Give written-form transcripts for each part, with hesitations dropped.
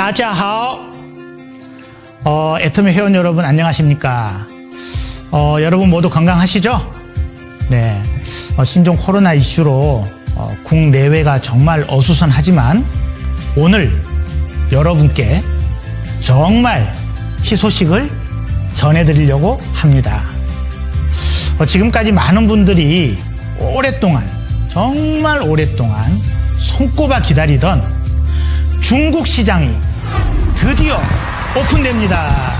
따자하오. 애터미 회원 여러분 안녕하십니까? 여러분 모두 건강하시죠? 네. 신종 코로나 이슈로 국내외가 정말 어수선하지만 오늘 여러분께 정말 희소식을 전해드리려고 합니다. 지금까지 많은 분들이 오랫동안, 정말 오랫동안 손꼽아 기다리던 중국 시장이 드디어 오픈됩니다.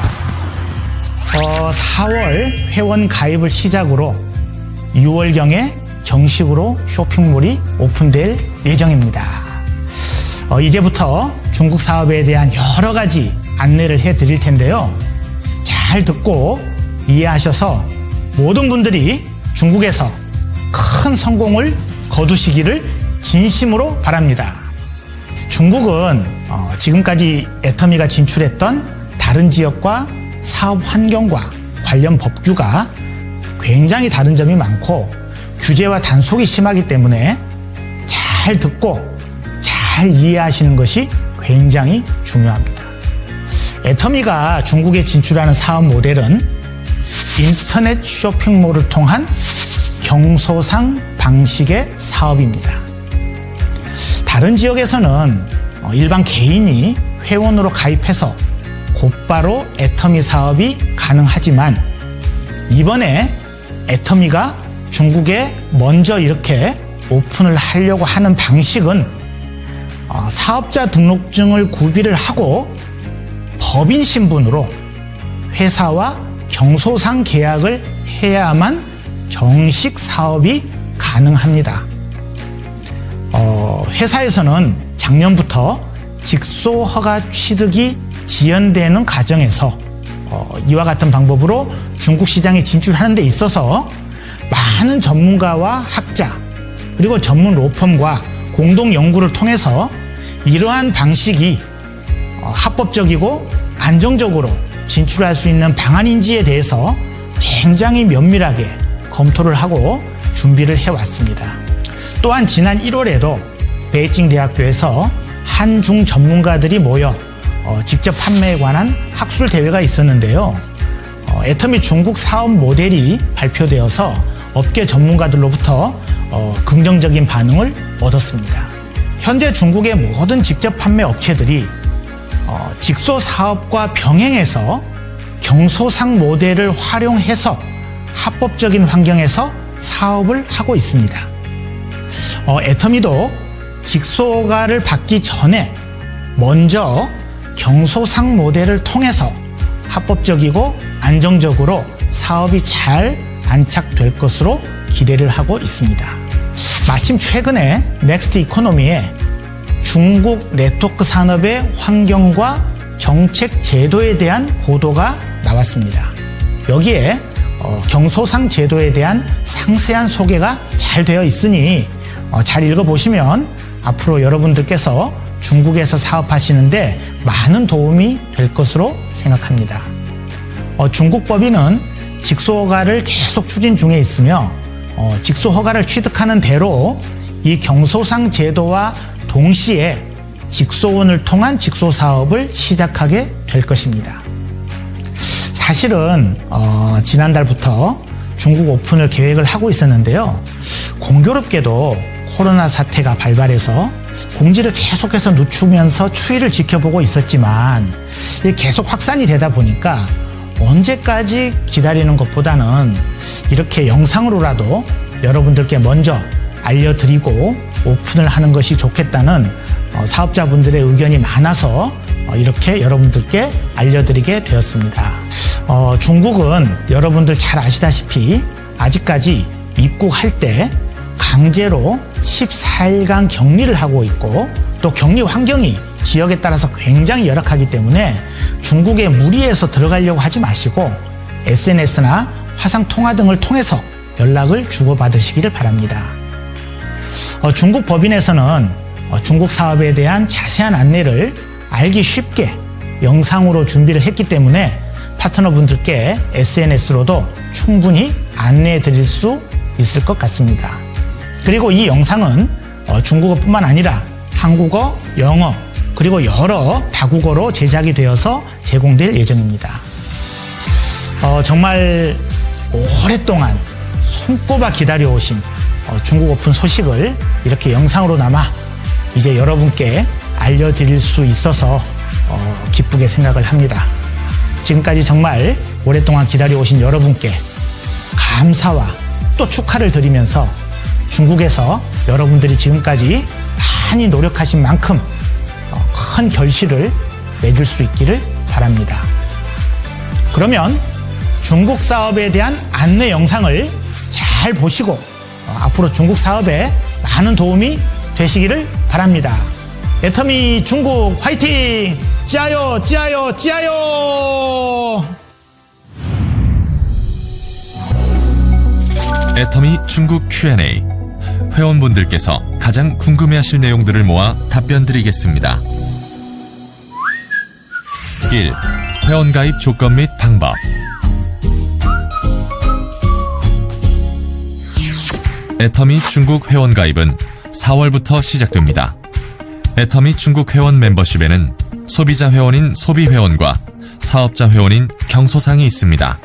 4월 회원 가입을 시작으로 6월경에 정식으로 쇼핑몰이 오픈될 예정입니다. 이제부터 중국 사업에 대한 여러 가지 안내를 해드릴 텐데요. 잘 듣고 이해하셔서 모든 분들이 중국에서 큰 성공을 거두시기를 진심으로 바랍니다. 중국은 지금까지 애터미가 진출했던 다른 지역과 사업 환경과 관련 법규가 굉장히 다른 점이 많고 규제와 단속이 심하기 때문에 잘 듣고 잘 이해하시는 것이 굉장히 중요합니다. 애터미가 중국에 진출하는 사업 모델은 인터넷 쇼핑몰을 통한 경소상 방식의 사업입니다. 다른 지역에서는 일반 개인이 회원으로 가입해서 곧바로 애터미 사업이 가능하지만 이번에 애터미가 중국에 먼저 이렇게 오픈을 하려고 하는 방식은 사업자 등록증을 구비를 하고 법인 신분으로 회사와 경소상 계약을 해야만 정식 사업이 가능합니다. 회사에서는 작년부터 직소허가 취득이 지연되는 과정에서 이와 같은 방법으로 중국 시장에 진출하는 데 있어서 많은 전문가와 학자 그리고 전문 로펌과 공동 연구를 통해서 이러한 방식이 합법적이고 안정적으로 진출할 수 있는 방안인지에 대해서 굉장히 면밀하게 검토를 하고 준비를 해왔습니다. 또한 지난 1월에도 베이징 대학교에서 한중 전문가들이 모여 직접 판매에 관한 학술 대회가 있었는데요. 애터미 중국 사업 모델이 발표되어서 업계 전문가들로부터 긍정적인 반응을 얻었습니다. 현재 중국의 모든 직접 판매 업체들이 직소 사업과 병행해서 경소상 모델을 활용해서 합법적인 환경에서 사업을 하고 있습니다. 애터미도 직소허가를 받기 전에 먼저 경소상 모델을 통해서 합법적이고 안정적으로 사업이 잘 안착될 것으로 기대를 하고 있습니다. 마침 최근에 넥스트 이코노미에 중국 네트워크 산업의 환경과 정책 제도에 대한 보도가 나왔습니다. 여기에 경소상 제도에 대한 상세한 소개가 잘 되어 있으니 잘 읽어보시면 앞으로 여러분들께서 중국에서 사업하시는데 많은 도움이 될 것으로 생각합니다. 중국 법인은 직소허가를 계속 추진 중에 있으며 직소허가를 취득하는 대로 이 경소상 제도와 동시에 직소원을 통한 직소사업을 시작하게 될 것입니다. 사실은 지난달부터 중국 오픈을 계획을 하고 있었는데요. 공교롭게도 코로나 사태가 발발해서 공지를 계속해서 늦추면서 추이를 지켜보고 있었지만 계속 확산이 되다 보니까 언제까지 기다리는 것보다는 이렇게 영상으로라도 여러분들께 먼저 알려드리고 오픈을 하는 것이 좋겠다는 사업자분들의 의견이 많아서 이렇게 여러분들께 알려드리게 되었습니다. 중국은 여러분들 잘 아시다시피 아직까지 입국할 때 강제로 14일간 격리를 하고 있고 또 격리 환경이 지역에 따라서 굉장히 열악하기 때문에 중국에 무리해서 들어가려고 하지 마시고 SNS나 화상통화 등을 통해서 연락을 주고받으시기를 바랍니다. 중국 법인에서는 중국 사업에 대한 자세한 안내를 알기 쉽게 영상으로 준비를 했기 때문에 파트너분들께 SNS로도 충분히 안내해 드릴 수 있을 것 같습니다. 그리고 이 영상은 중국어뿐만 아니라 한국어, 영어, 그리고 여러 다국어로 제작이 되어서 제공될 예정입니다. 정말 오랫동안 손꼽아 기다려오신 중국 오픈 소식을 이렇게 영상으로나마 이제 여러분께 알려드릴 수 있어서 기쁘게 생각을 합니다. 지금까지 정말 오랫동안 기다려오신 여러분께 감사와 또 축하를 드리면서 중국에서 여러분들이 지금까지 많이 노력하신 만큼 큰 결실을 맺을 수 있기를 바랍니다. 그러면 중국 사업에 대한 안내 영상을 잘 보시고 앞으로 중국 사업에 많은 도움이 되시기를 바랍니다. 애터미 중국 화이팅! 찌아요! 찌아요! 찌아요! 애터미 중국 Q&A. 회원분들께서 가장 궁금해하실 내용들을 모아 답변 드리겠습니다. 1. 회원가입 조건 및 방법. 애터미 중국 회원가입은 4월부터 시작됩니다. 애터미 중국 회원 멤버십에는 소비자 회원인 소비회원과 사업자 회원인 경소상이 있습니다.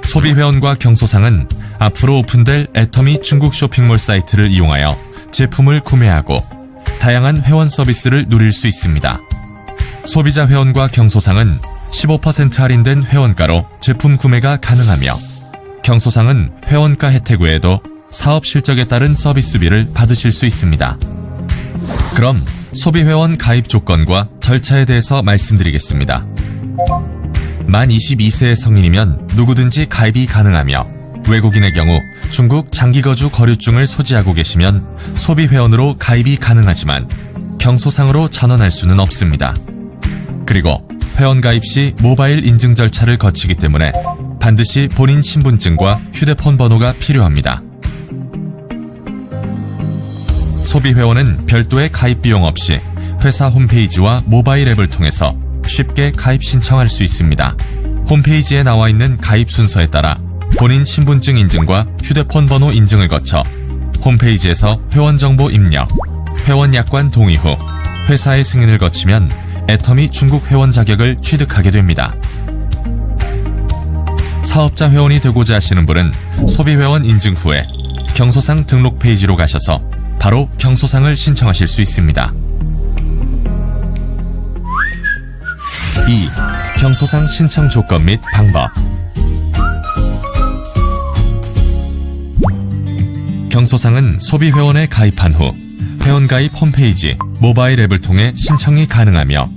소비회원과 경소상은 앞으로 오픈될 애터미 중국 쇼핑몰 사이트를 이용하여 제품을 구매하고 다양한 회원 서비스를 누릴 수 있습니다. 소비자 회원과 경소상은 15% 할인된 회원가로 제품 구매가 가능하며 경소상은 회원가 혜택 외에도 사업 실적에 따른 서비스비를 받으실 수 있습니다. 그럼 소비회원 가입 조건과 절차에 대해서 말씀드리겠습니다. 만 22세의 성인이면 누구든지 가입이 가능하며 외국인의 경우 중국 장기거주 거류증을 소지하고 계시면 소비회원으로 가입이 가능하지만 경소상으로 전환할 수는 없습니다. 그리고 회원 가입 시 모바일 인증 절차를 거치기 때문에 반드시 본인 신분증과 휴대폰 번호가 필요합니다. 소비회원은 별도의 가입 비용 없이 회사 홈페이지와 모바일 앱을 통해서 쉽게 가입 신청할 수 있습니다. 홈페이지에 나와 있는 가입 순서에 따라 본인 신분증 인증과 휴대폰 번호 인증을 거쳐 홈페이지에서 회원 정보 입력, 회원 약관 동의 후 회사의 승인을 거치면 애터미 중국 회원 자격을 취득하게 됩니다. 사업자 회원이 되고자 하시는 분은 소비회원 인증 후에 경소상 등록 페이지로 가셔서 바로 경소상을 신청하실 수 있습니다. 2. 경소상 신청 조건 및 방법. 경소상은 소비회원에 가입한 후 회원가입 홈페이지, 모바일 앱을 통해 신청이 가능하며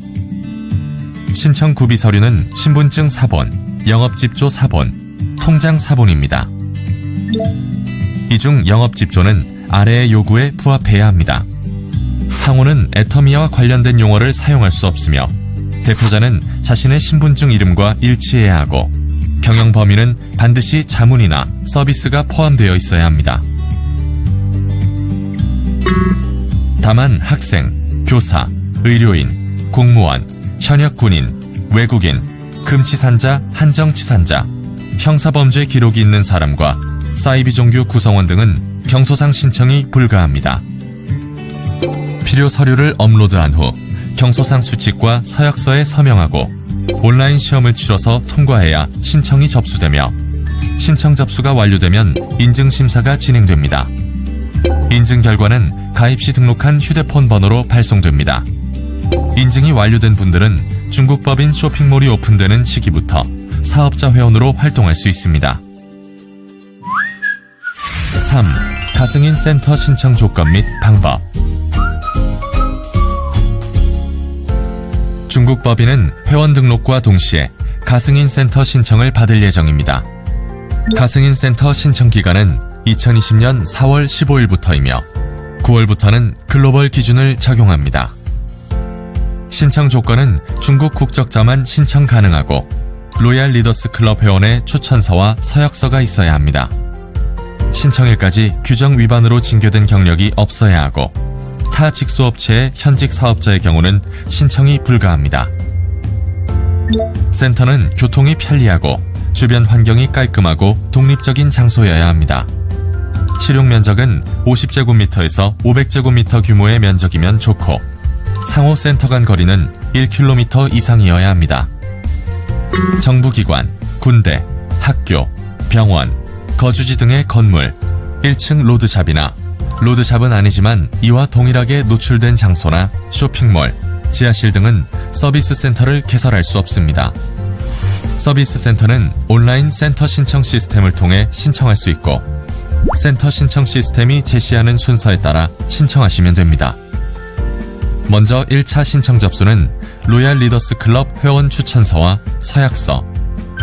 신청 구비 서류는 신분증 사본, 영업집조 사본, 통장 사본입니다. 이 중 영업집조는 아래의 요구에 부합해야 합니다. 상호는 애터미와 관련된 용어를 사용할 수 없으며 대표자는 자신의 신분증 이름과 일치해야 하고 경영 범위는 반드시 자문이나 서비스가 포함되어 있어야 합니다. 다만 학생, 교사, 의료인, 공무원, 현역 군인, 외국인, 금치산자, 한정치산자, 형사범죄 기록이 있는 사람과 사이비 종교 구성원 등은 경소상 신청이 불가합니다. 필요 서류를 업로드한 후 경소상 수칙과 서약서에 서명하고 온라인 시험을 치러서 통과해야 신청이 접수되며 신청 접수가 완료되면 인증심사가 진행됩니다. 인증 결과는 가입 시 등록한 휴대폰 번호로 발송됩니다. 인증이 완료된 분들은 중국 법인 쇼핑몰이 오픈되는 시기부터 사업자 회원으로 활동할 수 있습니다. 3. 가승인 센터 신청 조건 및 방법. 중국 법인은 회원 등록과 동시에 가승인 센터 신청을 받을 예정입니다. 가승인 센터 신청 기간은 2020년 4월 15일부터이며 9월부터는 글로벌 기준을 적용합니다. 신청 조건은 중국 국적자만 신청 가능하고 로얄 리더스 클럽 회원의 추천서와 서약서가 있어야 합니다. 신청일까지 규정 위반으로 징계된 경력이 없어야 하고 타 직수업체의 현직 사업자의 경우는 신청이 불가합니다. 센터는 교통이 편리하고 주변 환경이 깔끔하고 독립적인 장소여야 합니다. 실용 면적은 50제곱미터에서 500제곱미터 규모의 면적이면 좋고 상호 센터 간 거리는 1km 이상이어야 합니다. 정부기관, 군대, 학교, 병원, 거주지 등의 건물, 1층 로드샵이나 로드샵은 아니지만 이와 동일하게 노출된 장소나 쇼핑몰, 지하실 등은 서비스 센터를 개설할 수 없습니다. 서비스 센터는 온라인 센터 신청 시스템을 통해 신청할 수 있고 센터 신청 시스템이 제시하는 순서에 따라 신청하시면 됩니다. 먼저 1차 신청 접수는 로얄 리더스 클럽 회원 추천서와 서약서,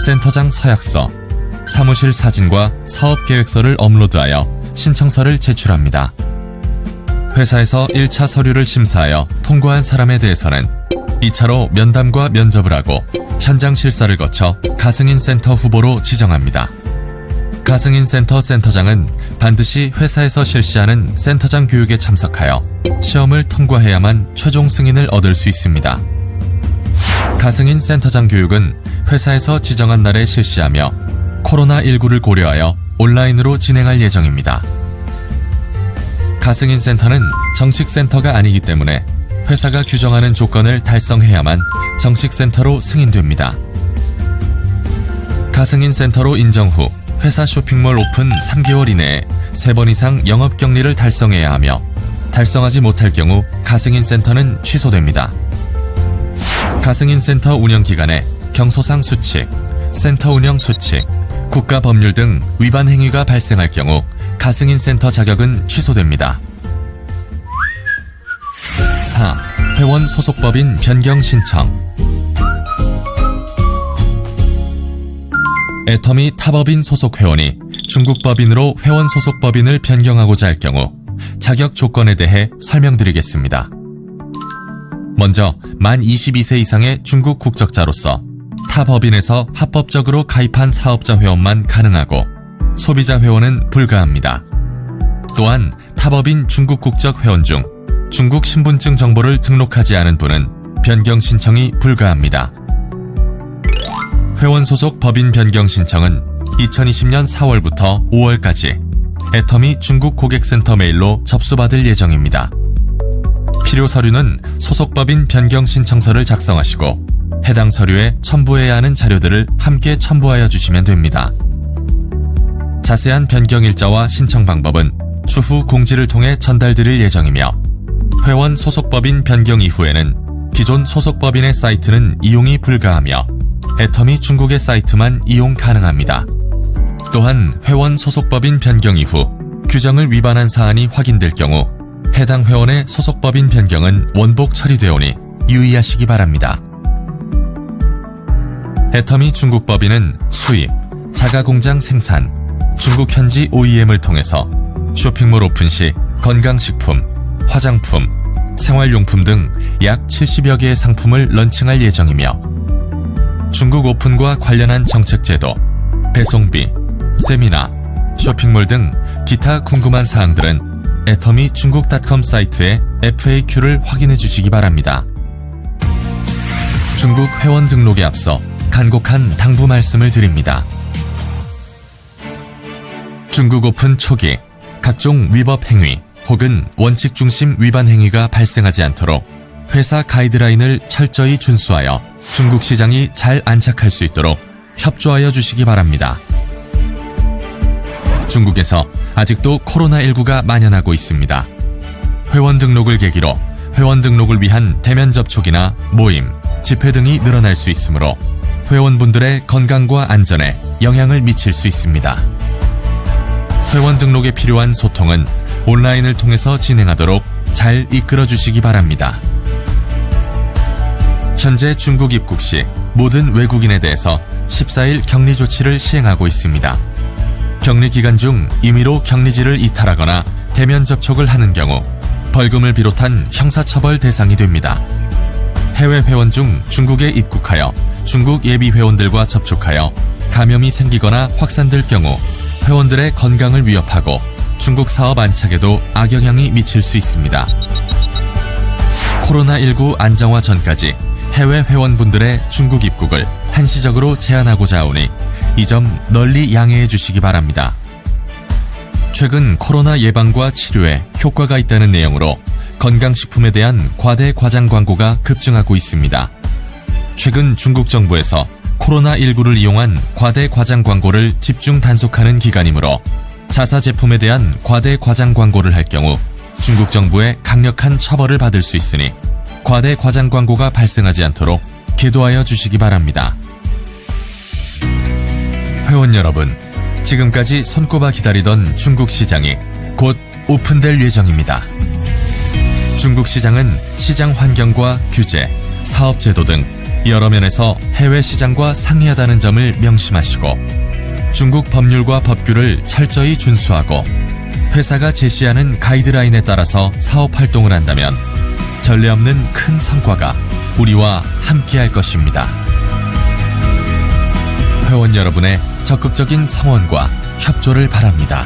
센터장 서약서, 사무실 사진과 사업 계획서를 업로드하여 신청서를 제출합니다. 회사에서 1차 서류를 심사하여 통과한 사람에 대해서는 2차로 면담과 면접을 하고 현장 실사를 거쳐 가승인 센터 후보로 지정합니다. 가승인 센터 센터장은 반드시 회사에서 실시하는 센터장 교육에 참석하여 시험을 통과해야만 최종 승인을 얻을 수 있습니다. 가승인 센터장 교육은 회사에서 지정한 날에 실시하며 코로나19를 고려하여 온라인으로 진행할 예정입니다. 가승인 센터는 정식 센터가 아니기 때문에 회사가 규정하는 조건을 달성해야만 정식 센터로 승인됩니다. 가승인 센터로 인정 후 회사 쇼핑몰 오픈 3개월 이내에 3번 이상 영업격리를 달성해야 하며 달성하지 못할 경우 가승인 센터는 취소됩니다. 가승인 센터 운영 기간에 경소상 수칙, 센터 운영 수칙, 국가 법률 등 위반 행위가 발생할 경우 가승인 센터 자격은 취소됩니다. 4. 회원 소속법인 변경 신청. 애터미 타법인 소속 회원이 중국 법인으로 회원 소속 법인을 변경하고자 할 경우 자격 조건에 대해 설명드리겠습니다. 먼저 만 22세 이상의 중국 국적자로서 타 법인에서 합법적으로 가입한 사업자 회원만 가능하고 소비자 회원은 불가합니다. 또한 타법인 중국 국적 회원 중 중국 신분증 정보를 등록하지 않은 분은 변경 신청이 불가합니다. 회원 소속 법인 변경 신청은 2020년 4월부터 5월까지 애터미 중국 고객센터 메일로 접수받을 예정입니다. 필요 서류는 소속 법인 변경 신청서를 작성하시고 해당 서류에 첨부해야 하는 자료들을 함께 첨부하여 주시면 됩니다. 자세한 변경 일자와 신청 방법은 추후 공지를 통해 전달드릴 예정이며 회원 소속법인 변경 이후에는 기존 소속법인의 사이트는 이용이 불가하며 애터미 중국의 사이트만 이용 가능합니다. 또한 회원 소속법인 변경 이후 규정을 위반한 사안이 확인될 경우 해당 회원의 소속법인 변경은 원복 처리되오니 유의하시기 바랍니다. 애터미 중국 법인은 수입, 자가공장 생산, 중국 현지 OEM을 통해서 쇼핑몰 오픈 시 건강식품, 화장품, 생활용품 등 약 70여 개의 상품을 런칭할 예정이며 중국 오픈과 관련한 정책 제도, 배송비, 세미나, 쇼핑몰 등 기타 궁금한 사항들은 애터미 중국.com 사이트의 FAQ를 확인해 주시기 바랍니다. 중국 회원 등록에 앞서 간곡한 당부 말씀을 드립니다. 중국 오픈 초기 각종 위법 행위 혹은 원칙 중심 위반 행위가 발생하지 않도록 회사 가이드라인을 철저히 준수하여 중국 시장이 잘 안착할 수 있도록 협조하여 주시기 바랍니다. 중국에서 아직도 코로나19가 만연하고 있습니다. 회원 등록을 계기로 회원 등록을 위한 대면 접촉이나 모임, 집회 등이 늘어날 수 있으므로 회원분들의 건강과 안전에 영향을 미칠 수 있습니다. 회원 등록에 필요한 소통은 온라인을 통해서 진행하도록 잘 이끌어 주시기 바랍니다. 현재 중국 입국 시 모든 외국인에 대해서 14일 격리 조치를 시행하고 있습니다. 격리 기간 중 임의로 격리지를 이탈하거나 대면 접촉을 하는 경우 벌금을 비롯한 형사처벌 대상이 됩니다. 해외 회원 중 중국에 입국하여 중국 예비 회원들과 접촉하여 감염이 생기거나 확산될 경우 회원들의 건강을 위협하고 중국 사업 안착에도 악영향이 미칠 수 있습니다. 코로나19 안정화 전까지 해외 회원분들의 중국 입국을 한시적으로 제한하고자 하오니 이 점 널리 양해해 주시기 바랍니다. 최근 코로나 예방과 치료에 효과가 있다는 내용으로 건강식품에 대한 과대 과장 광고가 급증하고 있습니다. 최근 중국 정부에서 코로나19를 이용한 과대 과장 광고를 집중 단속하는 기간이므로 자사 제품에 대한 과대 과장 광고를 할 경우 중국 정부의 강력한 처벌을 받을 수 있으니 과대 과장 광고가 발생하지 않도록 계도하여 주시기 바랍니다. 회원 여러분, 지금까지 손꼽아 기다리던 중국 시장이 곧 오픈될 예정입니다. 중국 시장은 시장 환경과 규제, 사업 제도 등 여러 면에서 해외 시장과 상이하다는 점을 명심하시고 중국 법률과 법규를 철저히 준수하고 회사가 제시하는 가이드라인에 따라서 사업 활동을 한다면 전례 없는 큰 성과가 우리와 함께할 것입니다. 회원 여러분의 적극적인 성원과 협조를 바랍니다.